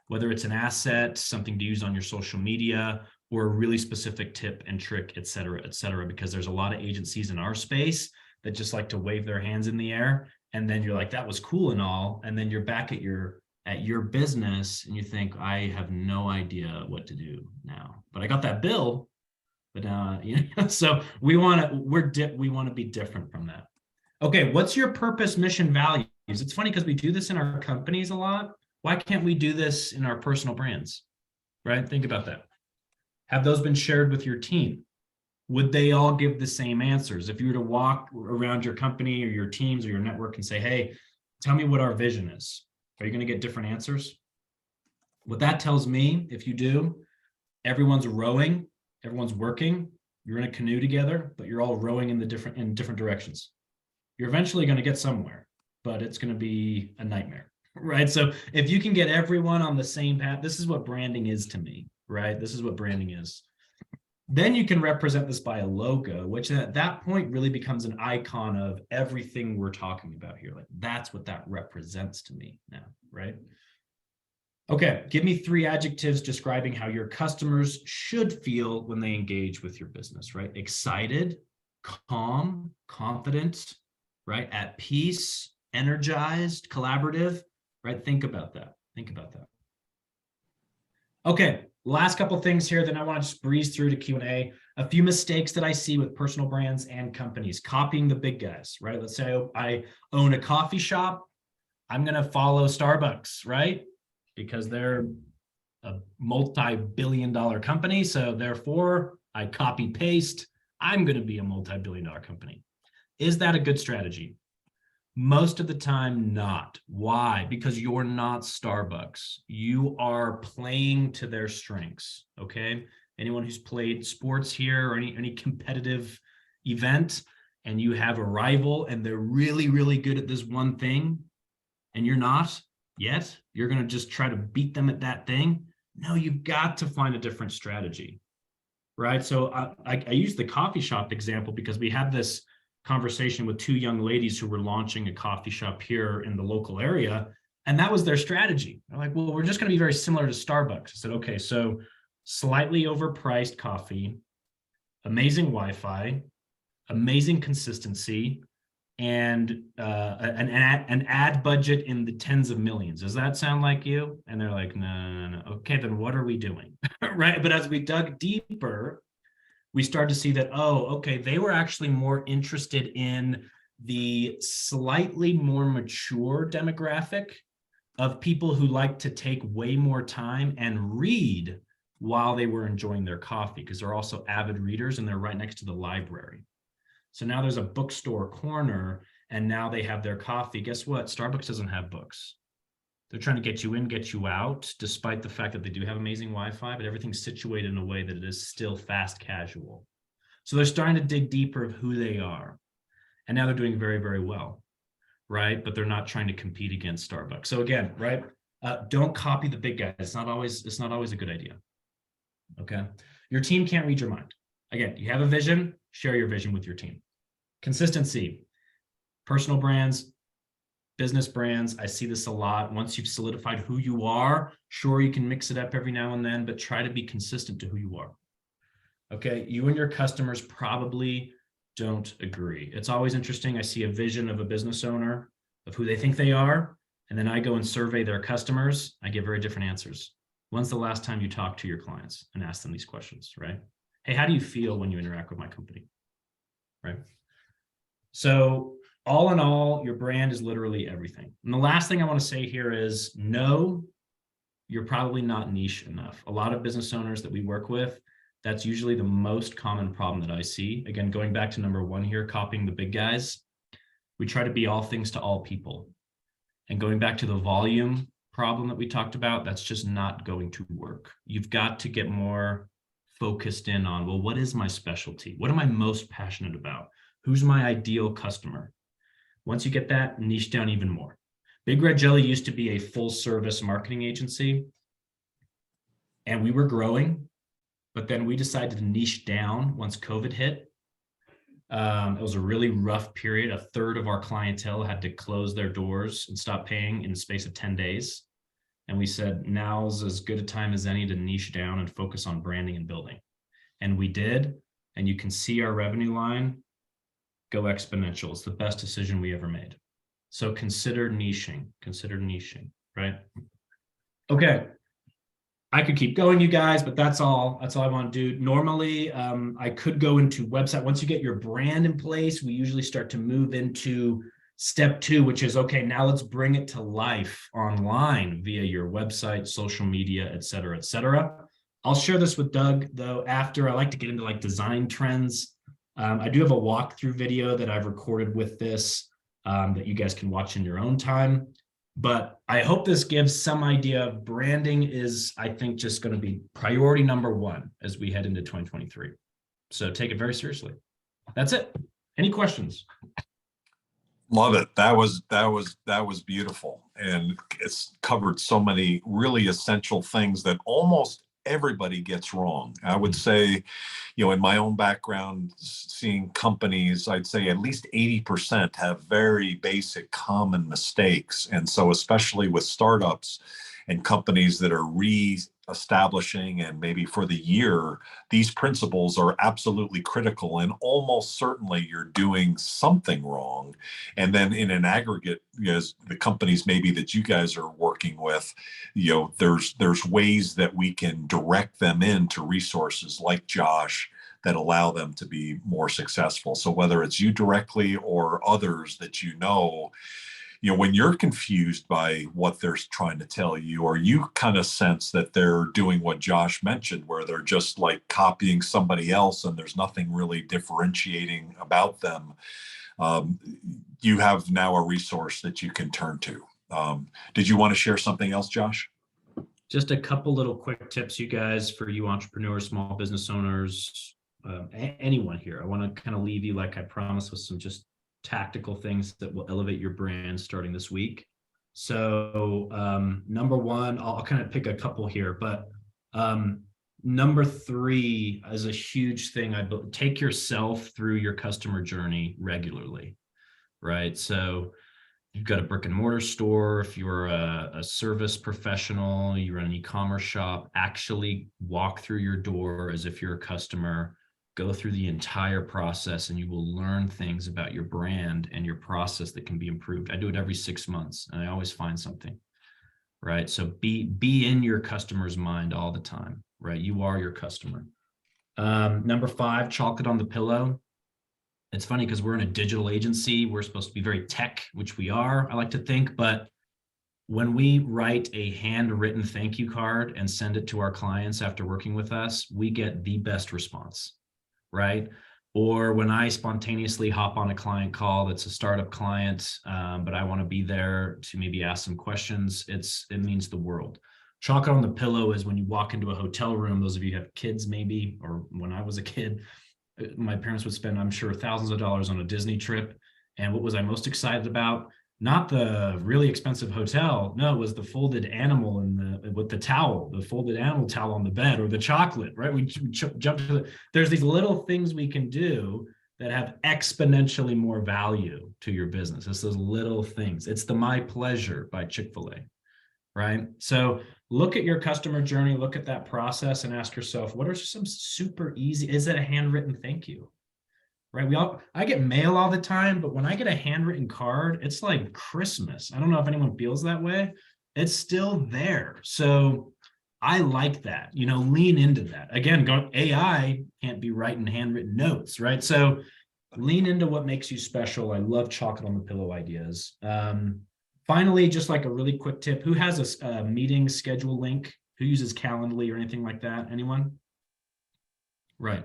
Whether it's an asset, something to use on your social media, or a really specific tip and trick, et cetera, because there's a lot of agencies in our space that just like to wave their hands in the air. And then you're like, that was cool and all. And then you're back at your business and you think, I have no idea what to do now, but I got that bill. But so we want to be different from that. Okay, what's your purpose, mission, values? It's funny because we do this in our companies a lot. Why can't we do this in our personal brands? Right? Think about that. Have those been shared with your team? Would they all give the same answers? If you were to walk around your company or your teams or your network and say, hey, tell me what our vision is, are you going to get different answers? What that tells me, if you do, everyone's rowing, everyone's working, you're in a canoe together, but you're all rowing in different directions. You're eventually going to get somewhere, but it's going to be a nightmare, right? So if you can get everyone on the same path, this is what branding is to me, right? This is what branding is. Then you can represent this by a logo, which at that point really becomes an icon of everything we're talking about here. Like that's what that represents to me now, right? Okay, give me 3 adjectives describing how your customers should feel when they engage with your business, right? Excited, calm, confident, right? At peace, energized, collaborative, right? Think about that. Think about that. Okay, last couple things here, then I want to just breeze through to Q&A. A few mistakes that I see with personal brands and companies, copying the big guys, right? Let's say I own a coffee shop. I'm going to follow Starbucks, right? Because they're a multi-billion-dollar company. So therefore, I copy paste. I'm going to be a multi-billion-dollar company. Is that a good strategy? Most of the time, not. Why? Because you're not Starbucks. You are playing to their strengths, okay? Anyone who's played sports here or any competitive event, and you have a rival and they're really, really good at this one thing, and you're not yet, you're going to just try to beat them at that thing. No, you've got to find a different strategy, right? So I use the coffee shop example because we had this conversation with 2 young ladies who were launching a coffee shop here in the local area. And that was their strategy. They're like, well, we're just going to be very similar to Starbucks. I said, okay, so slightly overpriced coffee, amazing Wi-Fi, amazing consistency, and an ad budget in the tens of millions. Does that sound like you? And they're like, no. Okay, then what are we doing? Right? But as we dug deeper, we started to see that, oh, okay, they were actually more interested in the slightly more mature demographic of people who like to take way more time and read while they were enjoying their coffee, because they're also avid readers and they're right next to the library. So now there's a bookstore corner and now they have their coffee. Guess what? Starbucks doesn't have books. They're trying to get you in, get you out, despite the fact that they do have amazing Wi-Fi, but everything's situated in a way that it is still fast casual. So they're starting to dig deeper of who they are. And now they're doing very, very well, right? But they're not trying to compete against Starbucks. So again, right? Don't copy the big guys. It's not always a good idea. Okay. Your team can't read your mind. Again, you have a vision, share your vision with your team. Consistency, personal brands, business brands. I see this a lot. Once you've solidified who you are, sure, you can mix it up every now and then, but try to be consistent to who you are. Okay. You and your customers probably don't agree. It's always interesting. I see a vision of a business owner of who they think they are. And then I go and survey their customers. I get very different answers. When's the last time you talked to your clients and asked them these questions, right? Hey, how do you feel when you interact with my company, right? So all in all, your brand is literally everything. And the last thing I want to say here is, no, you're probably not niche enough. A lot of business owners that we work with, that's usually the most common problem that I see. Again, going back to number 1 here, copying the big guys, we try to be all things to all people. And going back to the volume problem that we talked about, that's just not going to work. You've got to get more focused in on, well, what is my specialty? What am I most passionate about? Who's my ideal customer? Once you get that, niche down even more. Big Red Jelly used to be a full service marketing agency, and we were growing, but then we decided to niche down once COVID hit. It was a really rough period. A third of our clientele had to close their doors and stop paying in the space of 10 days. And we said, now's as good a time as any to niche down and focus on branding and building. And we did. And you can see our revenue line go exponential. It's the best decision we ever made. So consider niching, right? Okay. I could keep going, you guys, but that's all I want to do. Normally, I could go into website. Once you get your brand in place, we usually start to move into step 2, which is, okay, now let's bring it to life online via your website, social media, et cetera, et cetera. I'll share this with Doug, though, after. I like to get into like design trends. I do have a walkthrough video that I've recorded with this that you guys can watch in your own time. But I hope this gives some idea of branding is, I think, just going to be priority number 1 as we head into 2023. So take it very seriously. That's it. Any questions? Love it. That was beautiful. And it's covered so many really essential things that almost everybody gets wrong. I would say, in my own background, seeing companies, I'd say at least 80% have very basic common mistakes. And so especially with startups and companies that are re-establishing and maybe for the year, these principles are absolutely critical, and almost certainly you're doing something wrong. And then in an aggregate, as the companies maybe that you guys are working with, there's ways that we can direct them into resources like Josh that allow them to be more successful. So whether it's you directly or others that when you're confused by what they're trying to tell you, or you kind of sense that they're doing what Josh mentioned, where they're just like copying somebody else and there's nothing really differentiating about them, you have now a resource that you can turn to. Did you want to share something else, Josh? Just a couple little quick tips, you guys, for you entrepreneurs, small business owners, anyone here. I want to kind of leave you, like I promised, with some just tactical things that will elevate your brand starting this week. So number 1, I'll kind of pick a couple here, but number 3 is a huge thing. Take yourself through your customer journey regularly, right? So you've got a brick and mortar store, if you're a service professional, you run an e-commerce shop, actually walk through your door as if you're a customer. Go through the entire process and you will learn things about your brand and your process that can be improved. I do it every 6 months and I always find something, right? So be in your customer's mind all the time, right? You are your customer. Number 5, chocolate on the pillow. It's funny because we're in a digital agency. We're supposed to be very tech, which we are, I like to think, but when we write a handwritten thank you card and send it to our clients after working with us, we get the best response. Right? Or when I spontaneously hop on a client call that's a startup client, but I want to be there to maybe ask some questions, it means the world. Chocolate on the pillow is when you walk into a hotel room. Those of you who have kids, maybe, or when I was a kid, my parents would spend, I'm sure, thousands of dollars on a Disney trip. And what was I most excited about? Not the really expensive hotel. No, it was the folded animal with the towel, the folded animal towel on the bed, or the chocolate, right? We jump to there's these little things we can do that have exponentially more value to your business. It's those little things. It's the My Pleasure by Chick-fil-A, right? So look at your customer journey, look at that process and ask yourself, what are some super easy, is it a handwritten thank you? Right. I get mail all the time, but when I get a handwritten card, it's like Christmas. I don't know if anyone feels that way. It's still there. So I like that, lean into that. Again, AI can't be writing handwritten notes, right? So lean into what makes you special. I love chocolate on the pillow ideas. Finally, just like a really quick tip, who has a meeting schedule link? Who uses Calendly or anything like that? Anyone? Right.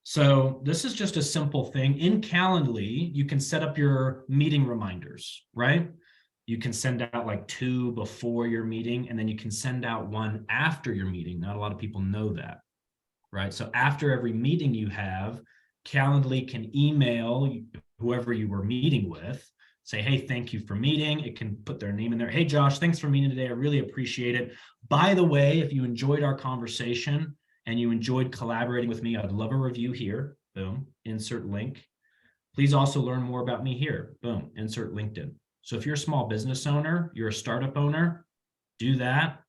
So this is just a simple thing. In Calendly, you can set up your meeting reminders, right? You can send out like 2 before your meeting, and then you can send out 1 after your meeting. Not a lot of people know that, right? So after every meeting you have, Calendly can email whoever you were meeting with say, hey, thank you for meeting. It can put their name in there. Hey, Josh, thanks for meeting today. I really appreciate it. By the way, if you enjoyed our conversation and you enjoyed collaborating with me, I'd love a review here. Boom, insert link. Please also learn more about me here. Boom, insert LinkedIn. So if you're a small business owner, you're a startup owner, do that.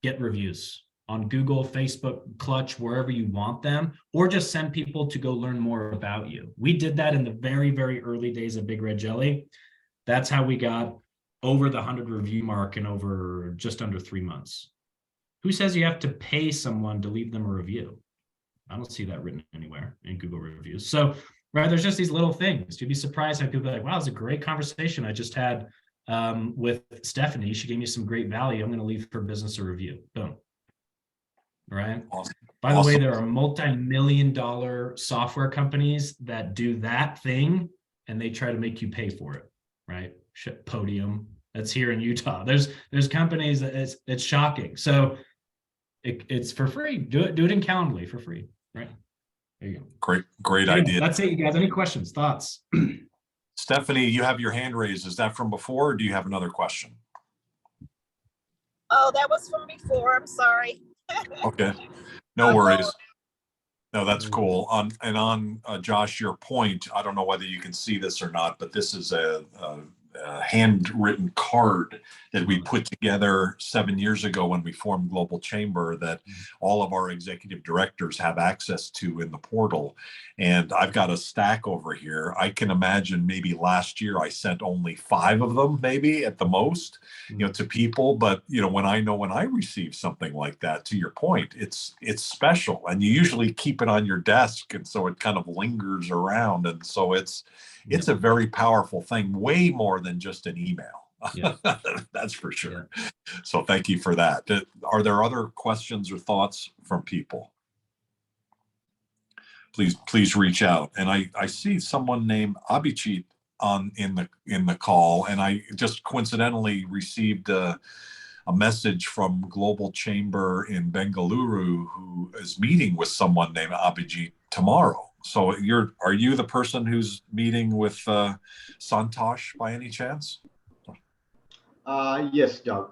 Get reviews on Google, Facebook, Clutch, wherever you want them, or just send people to go learn more about you. We did that in the very, very early days of Big Red Jelly. That's how we got over the 100 review mark in over just under 3 months. Who says you have to pay someone to leave them a review? I don't see that written anywhere in Google reviews. So, right, there's just these little things. You'd be surprised how people are like, wow, it's a great conversation I just had with Stephanie. She gave me some great value. I'm going to leave her business a review. Boom. Right. Awesome. By the way, there are multi-million-dollar software companies that do that thing, and they try to make you pay for it. Right. Podium. That's here in Utah. There's companies that it's shocking. So it's for free. Do it in Calendly for free. Right. There you go. Great anyway, idea. That's it, you guys. Any questions, thoughts? Stephanie, you have your hand raised. Is that from before, or do you have another question? Oh, that was from before. I'm sorry. Okay, no worries. No, that's cool. On Josh, your point, I don't know whether you can see this or not, but this is a handwritten card that we put together 7 years ago when we formed Global Chamber that all of our executive directors have access to in the portal. And I've got a stack over here. I can imagine maybe last year I sent only 5 of them, maybe at the most, to people. But, when I receive something like that, to your point, it's special, and you usually keep it on your desk. And so it kind of lingers around. And so it's a very powerful thing, way more than just an email. Yeah. That's for sure. Yeah. So thank you for that. Are there other questions or thoughts from people? Please reach out. And I see someone named Abhijit in the call, and I just coincidentally received a message from Global Chamber in Bengaluru, who is meeting with someone named Abhijit tomorrow. So are you the person who's meeting with Santosh by any chance? Yes, Doug.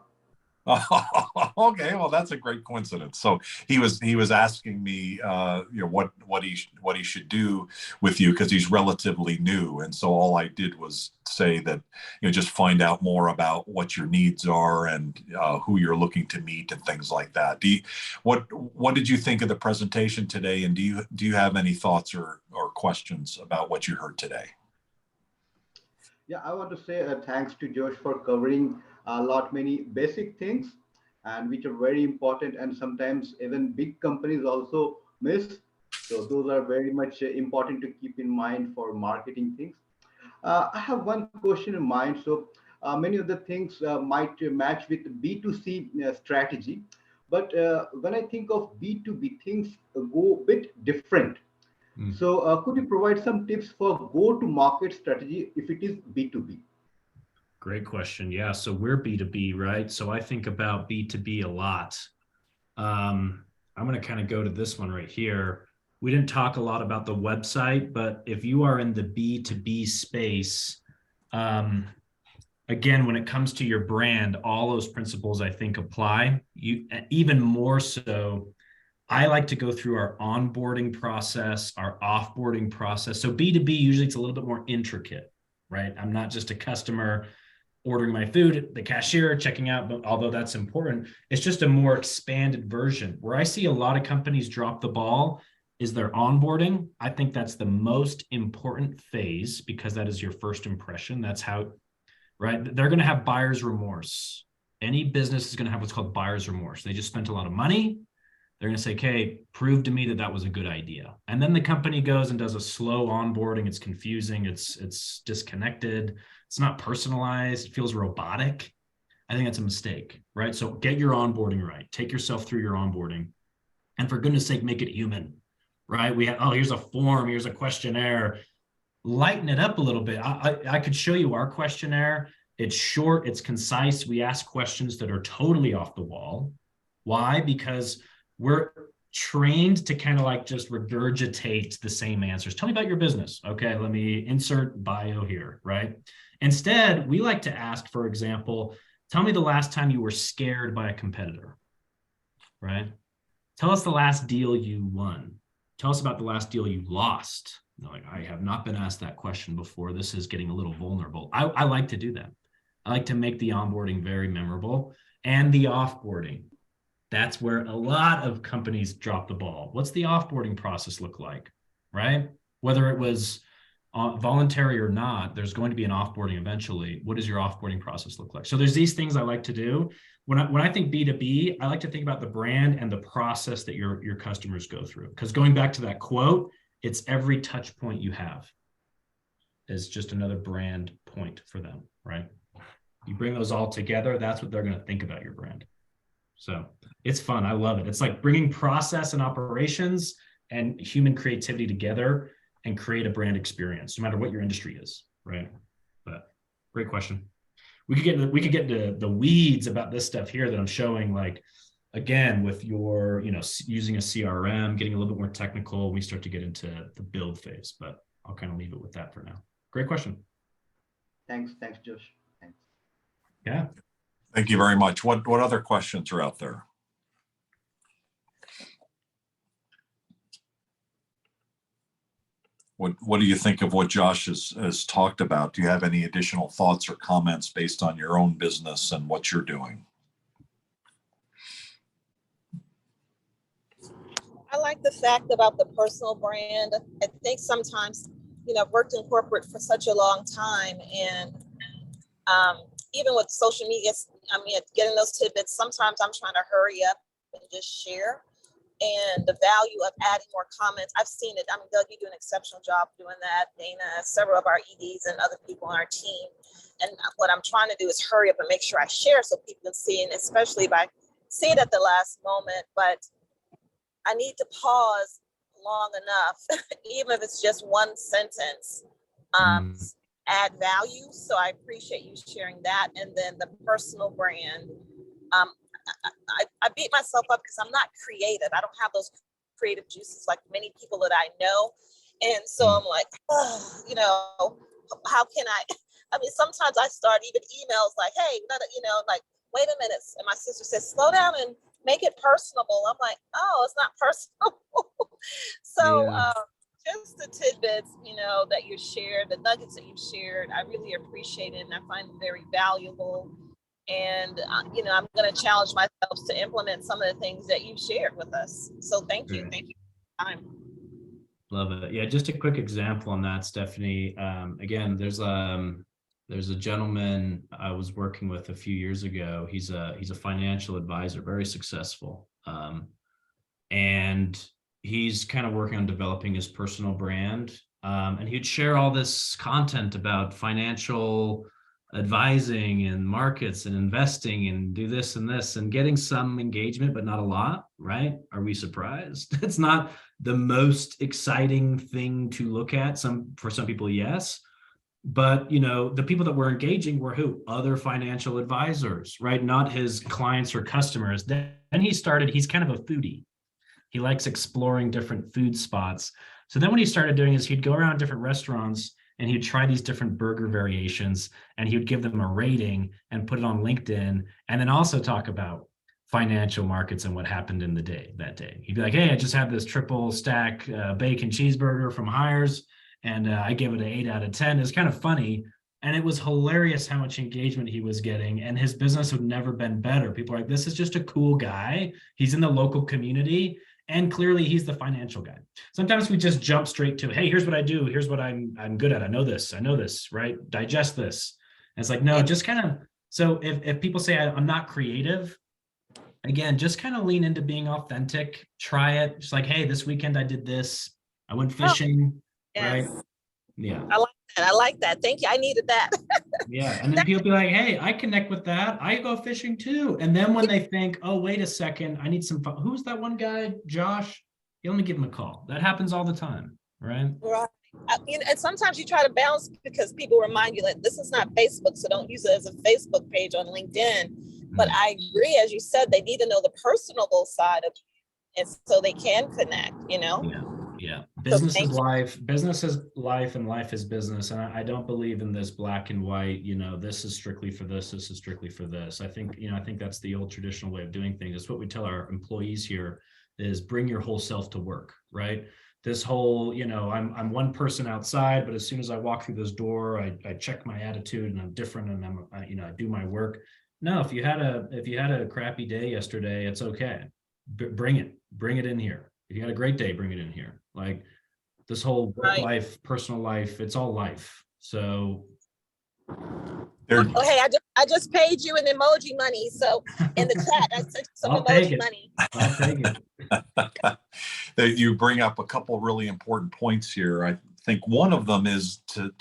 Okay, well, that's a great coincidence. So he was asking me, what he should do with you, because he's relatively new, and so all I did was say that just find out more about what your needs are and who you're looking to meet and things like that. What did you think of the presentation today, and do you have any thoughts or questions about what you heard today? Yeah, I want to say thanks to Josh for covering many basic things, and which are very important, and sometimes even big companies also miss. So those are very much important to keep in mind for marketing things. I have one question in mind. So many of the things might match with B2C strategy, but when I think of B2B, things go a bit different. So could you provide some tips for go-to-market strategy if it is B2B? Great question. Yeah. So we're B2B, right? So I think about B2B a lot. I'm going to kind of go to this one right here. We didn't talk a lot about the website, but if you are in the B2B space, again, when it comes to your brand, all those principles I think apply. Even more so, I like to go through our onboarding process, our offboarding process. So B2B, usually it's a little bit more intricate, right? I'm not just a customer ordering my food, the cashier checking out, but although that's important, it's just a more expanded version. Where I see a lot of companies drop the ball is their onboarding. I think that's the most important phase, because that is your first impression. That's how, right? They're going to have buyer's remorse. Any business is going to have what's called buyer's remorse. They just spent a lot of money. They're going to say, okay, prove to me that was a good idea. And then the company goes and does a slow onboarding. It's confusing. It's disconnected. It's not personalized. It feels robotic. I think that's a mistake, right? So get your onboarding right. Take yourself through your onboarding. And for goodness sake, make it human, right? Here's a form. Here's a questionnaire. Lighten it up a little bit. I could show you our questionnaire. It's short. It's concise. We ask questions that are totally off the wall. Why? Because we're trained to kind of like just regurgitate the same answers. Tell me about your business. Okay, let me insert bio here, right? Instead, we like to ask, for example, tell me the last time you were scared by a competitor, right? Tell us the last deal you won. Tell us about the last deal you lost. Like, I have not been asked that question before. This is getting a little vulnerable. I like to do that. I like to make the onboarding very memorable, and the offboarding. That's where a lot of companies drop the ball. What's the offboarding process look like, right? Whether it was voluntary or not, there's going to be an offboarding eventually. What does your offboarding process look like? So there's these things I like to do. When I think B2B, I like to think about the brand and the process that your customers go through. Because going back to that quote, it's every touch point you have is just another brand point for them, right? You bring those all together, that's what they're going to think about your brand. So it's fun. I love it. It's like bringing process and operations and human creativity together and create a brand experience, no matter what your industry is, right? But great question. We could get into the weeds about this stuff here that I'm showing, like, again, with your, using a CRM, getting a little bit more technical, we start to get into the build phase, but I'll kind of leave it with that for now. Great question. Thanks, Josh. Thanks. Yeah. Thank you very much. What other questions are out there? What do you think of what Josh has talked about? Do you have any additional thoughts or comments based on your own business and what you're doing? I like the fact about the personal brand. I think sometimes, I've worked in corporate for such a long time, and even with social media, getting those tidbits, sometimes I'm trying to hurry up and just share. And the value of adding more comments, I've seen it. Doug, you do an exceptional job doing that. Dana, several of our EDs and other people on our team. And what I'm trying to do is hurry up and make sure I share so people can see, and especially if I see it at the last moment. But I need to pause long enough, even if it's just one sentence, add value. So I appreciate you sharing that. And then the personal brand. I beat myself up because I'm not creative. I don't have those creative juices like many people that I know. And so I'm like, how can I sometimes I start even emails like, hey, like, wait a minute. And my sister says, slow down and make it personable. I'm like, oh, it's not personal. So just the tidbits, that you shared, the nuggets that you shared, I really appreciate it. And I find it very valuable. And, I'm going to challenge myself to implement some of the things that you shared with us. So thank you. Thank you for your time. Love it. Yeah, just a quick example on that, Stephanie. Again, there's a gentleman I was working with a few years ago. He's a financial advisor, very successful. And he's kind of working on developing his personal brand. And he'd share all this content about financial advising and markets and investing and do this and this and getting some engagement, but not a lot, right? Are we surprised? It's not the most exciting thing to look at. For some people, yes. But, the people that were engaging were who? Other financial advisors, right? Not his clients or customers. Then he's kind of a foodie. He likes exploring different food spots. So then what he started doing is he'd go around different restaurants and he'd try these different burger variations, and he would give them a rating and put it on LinkedIn, and then also talk about financial markets and what happened in that day. He'd be like, hey, I just had this triple stack bacon cheeseburger from Hires, and I gave it an 8 out of 10. It's kind of funny. And it was hilarious how much engagement he was getting, and his business had never been better. People are like, this is just a cool guy. He's in the local community. And clearly he's the financial guy. Sometimes we just jump straight to, hey, here's what I do. Here's what I'm good at. I know this, right? Digest this. And it's like, no, just kind of, so if people say I'm not creative, again, just kind of lean into being authentic, try it. Just like, hey, this weekend I did this. I went fishing, right? Yeah. I like that. Thank you. I needed that. Yeah. And then people be like, hey, I connect with that. I go fishing too. And then when they think, oh, wait a second, I need some fun. Who's that one guy, Josh? Let me give him a call. That happens all the time, right? Right. And sometimes you try to balance because people remind you that this is not Facebook, so don't use it as a Facebook page on LinkedIn. But I agree, as you said, they need to know the personable side of you. and so they can connect, you know? Yeah. Yeah. So Business thank is you. life. Business is life, and life is business. And I don't believe in this black and white, this is strictly for this is strictly for this. I think that's the old traditional way of doing things. It's what we tell our employees here is bring your whole self to work, right? This whole, I'm one person outside, but as soon as I walk through this door, I check my attitude and I'm different and I do my work. No, if you had a crappy day yesterday, it's okay. Bring it in here. If you had a great day, bring it in here. Like this whole work Right. life, personal life, it's all life. So Oh, hey, I just paid you an emoji money. So in the chat, I sent you some I'll take emoji it. money. I'll take it. That you bring up a couple really important points here. I think one of them is to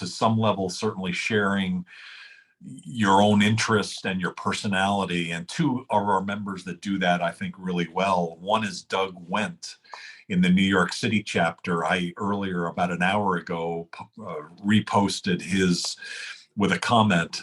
some level certainly sharing your own interest and your personality. And two of our members that do that, I think, really well. One is Doug Wendt in the New York City chapter. I earlier, about an hour ago, reposted his, with a comment,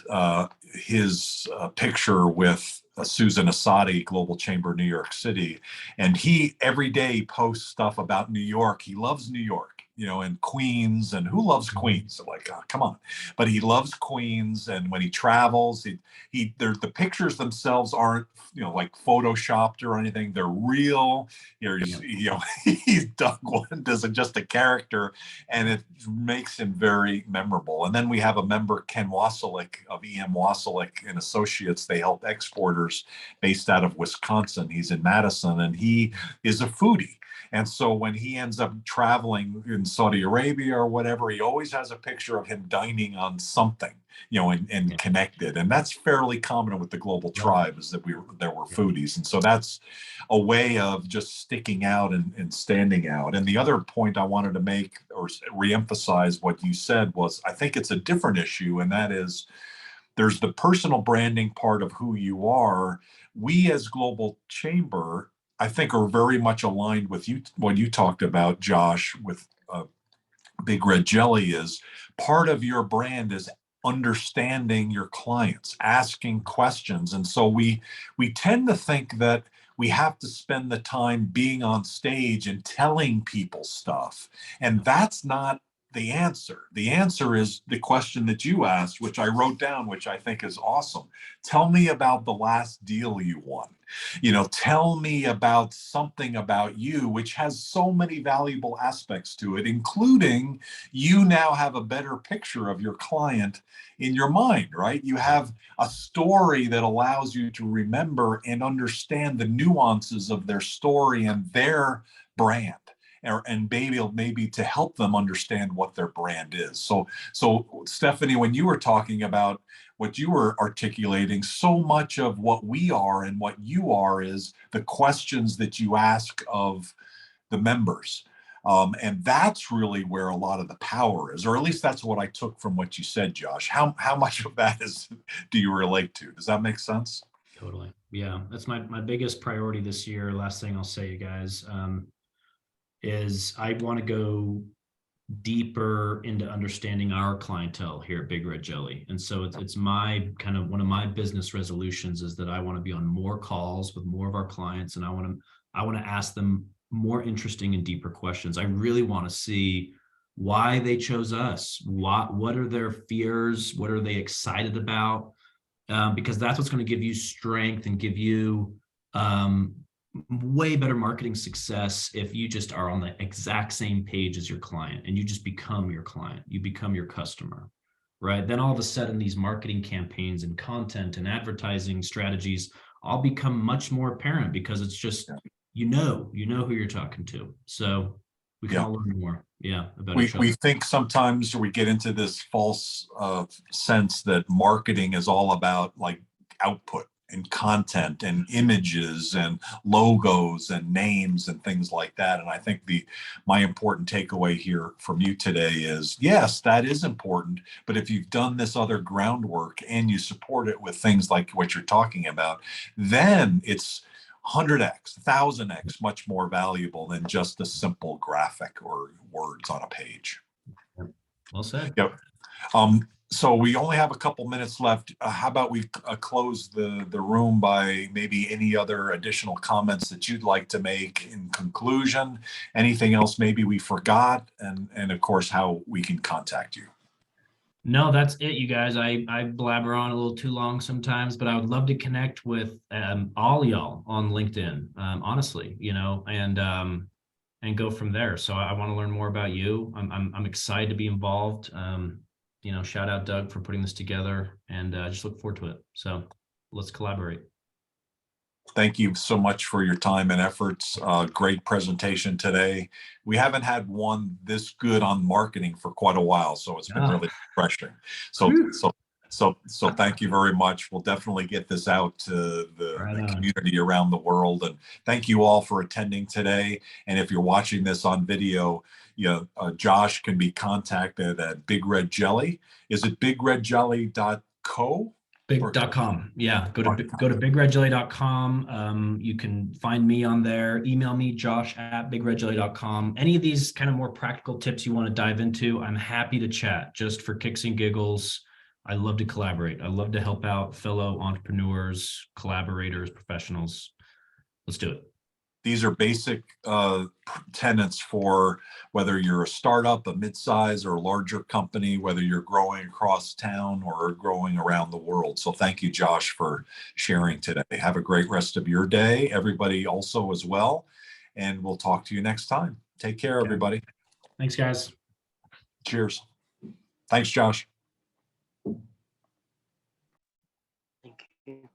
his picture with Susan Asadi, Global Chamber, New York City. And he every day posts stuff about New York. He loves New York, and Queens, and who loves Queens? So like, come on. But he loves Queens. And when he travels, the pictures themselves aren't, like photoshopped or anything. They're real. He's Doug Wendt isn't just a character, and it makes him very memorable. And then we have a member, Ken Wasilek of EM Wasilek and Associates. They help exporters based out of Wisconsin. He's in Madison, and he is a foodie. And so when he ends up traveling in Saudi Arabia or whatever, he always has a picture of him dining on something, and connected. And that's fairly common with the global tribe, is that there were foodies. And so that's a way of just sticking out and standing out. And the other point I wanted to make, or reemphasize what you said, was I think it's a different issue, and that is there's the personal branding part of who you are. We as Global Chamber, I think, are very much aligned with you, what you talked about, Josh, with Big Red Jelly. Is part of your brand is understanding your clients, asking questions. And so we tend to think that we have to spend the time being on stage and telling people stuff. And that's not the answer. The answer is the question that you asked, which I wrote down, which I think is awesome. Tell me about the last deal you won. Tell me about something about you, which has so many valuable aspects to it, including you now have a better picture of your client in your mind, right? You have a story that allows you to remember and understand the nuances of their story and their brand. And maybe to help them understand what their brand is. So Stephanie, when you were talking about what you were articulating, so much of what we are and what you are is the questions that you ask of the members. And that's really where a lot of the power is, or at least that's what I took from what you said, Josh. How much of that do you relate to? Does that make sense? Totally. Yeah. That's my biggest priority this year. Last thing I'll say, you guys, is I want to go deeper into understanding our clientele here at Big Red Jelly. And so it's my kind of one of my business resolutions is that I want to be on more calls with more of our clients, and I want to ask them more interesting and deeper questions. I really want to see why they chose us. What are their fears? What are they excited about? Because that's what's going to give you strength and give you way better marketing success if you just are on the exact same page as your client and you just become your client, you become your customer, right? Then all of a sudden these marketing campaigns and content and advertising strategies all become much more apparent because it's just, you know who you're talking to. So we can all learn more. About each other. We think sometimes we get into this false sense that marketing is all about like output and content and images and logos and names and things like that. And I think my important takeaway here from you today is, yes, that is important. But if you've done this other groundwork and you support it with things like what you're talking about, then it's 100x, 1000x much more valuable than just a simple graphic or words on a page. Well said. Yep. So we only have a couple minutes left. How about we close the room by maybe any other additional comments that you'd like to make in conclusion? Anything else maybe we forgot? And of course, how we can contact you. No, that's it, you guys. I blabber on a little too long sometimes, but I would love to connect with all y'all on LinkedIn, honestly, you know, and go from there. So I want to learn more about you. I'm excited to be involved. You know, shout out Doug for putting this together, and just look forward to it. So let's collaborate. Thank you so much for your time and efforts. Great presentation today. We haven't had one this good on marketing for quite a while, so it's been really refreshing. So thank you very much. We'll definitely get this out to the community around the world. And thank you all for attending today. And if you're watching this on video, you know, Josh can be contacted at Big Red Jelly. Is it bigredjelly.co? Big.com. Yeah. Go to bigredjelly.com. You can find me on there. Email me, josh@bigredjelly.com. Any of these kind of more practical tips you want to dive into, I'm happy to chat just for kicks and giggles. I love to collaborate. I love to help out fellow entrepreneurs, collaborators, professionals. Let's do it. These are basic tenets for whether you're a startup, a mid-size or a larger company, whether you're growing across town or growing around the world. So thank you, Josh, for sharing today. Have a great rest of your day. Everybody also as well. And we'll talk to you next time. Take care, everybody. Thanks, guys. Cheers. Thanks, Josh. Thank you.